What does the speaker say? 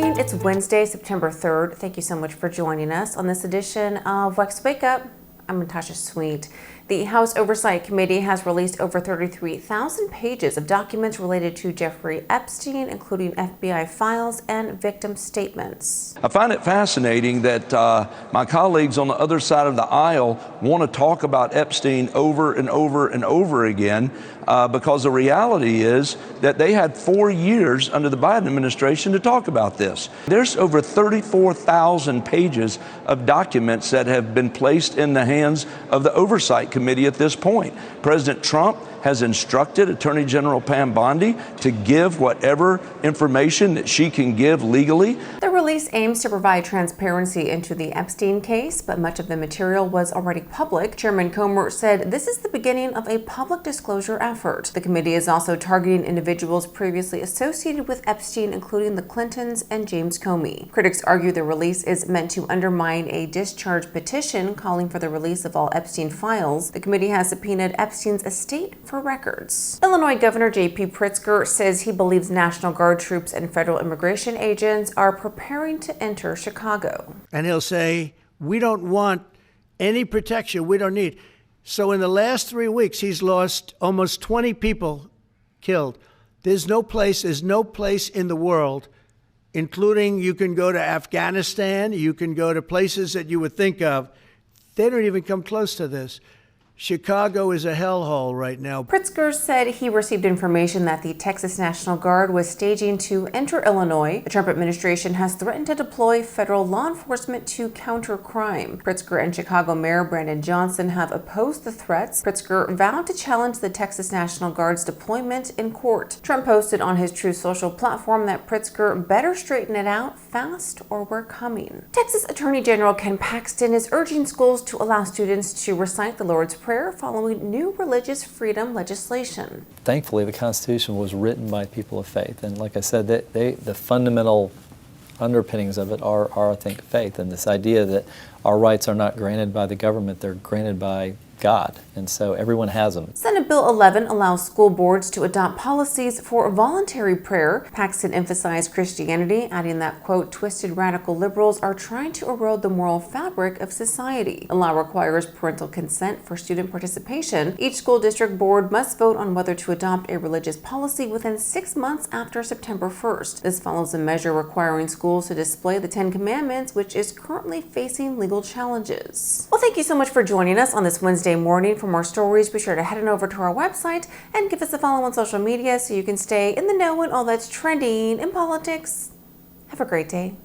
morning. It's Wednesday, September 3rd. Thank you so much for joining us on this edition of Wex Wake Up. I'm Natasha Sweet. The House Oversight Committee has released over 33,000 pages of documents related to Jeffrey Epstein, including FBI files and victim statements. I find it fascinating that my colleagues on the other side of the aisle want to talk about Epstein over and over and over again because the reality is that they had 4 years under the Biden administration to talk about this. There's over 34,000 pages of documents that have been placed in the hands of the Oversight Committee at this point. President Trump has instructed Attorney General Pam Bondi to give whatever information that she can give legally. The release aims to provide transparency into the Epstein case, but much of the material was already public. Chairman Comer said this is the beginning of a public disclosure effort. The committee is also targeting individuals previously associated with Epstein, including the Clintons and James Comey. Critics argue the release is meant to undermine a discharge petition calling for the release of all Epstein files. The committee has subpoenaed Epstein's estate for records. Illinois Governor J.P. Pritzker says he believes National Guard troops and federal immigration agents are preparing to enter Chicago. And he'll say, we don't want any protection, we don't need. So in the last 3 weeks, he's lost almost 20 people killed. There's no place in the world, including you can go to Afghanistan, you can go to places that you would think of. They don't even come close to this. Chicago is a hellhole right now. Pritzker said he received information that the Texas National Guard was staging to enter Illinois. The Trump administration has threatened to deploy federal law enforcement to counter crime. Pritzker and Chicago Mayor Brandon Johnson have opposed the threats. Pritzker vowed to challenge the Texas National Guard's deployment in court. Trump posted on his Truth Social platform that Pritzker better straighten it out fast or we're coming. Texas Attorney General Ken Paxton is urging schools to allow students to recite the Lord's Prayer following new religious freedom legislation. Thankfully, the Constitution was written by people of faith, and like I said, the fundamental underpinnings of it are, I think, faith, and this idea that our rights are not granted by the government, they're granted by God, and so everyone has them. Senate Bill 11 allows school boards to adopt policies for voluntary prayer. Paxton emphasized Christianity, adding that, quote, twisted radical liberals are trying to erode the moral fabric of society. The law requires parental consent for student participation. Each school district board must vote on whether to adopt a religious policy within 6 months after September 1st. This follows a measure requiring schools to display the 10 Commandments, which is currently facing legal challenges. Well, thank you so much for joining us on this Wednesday morning. For more stories, be sure to head on over to our website and give us a follow on social media so you can stay in the know on all that's trending in politics. Have a great day.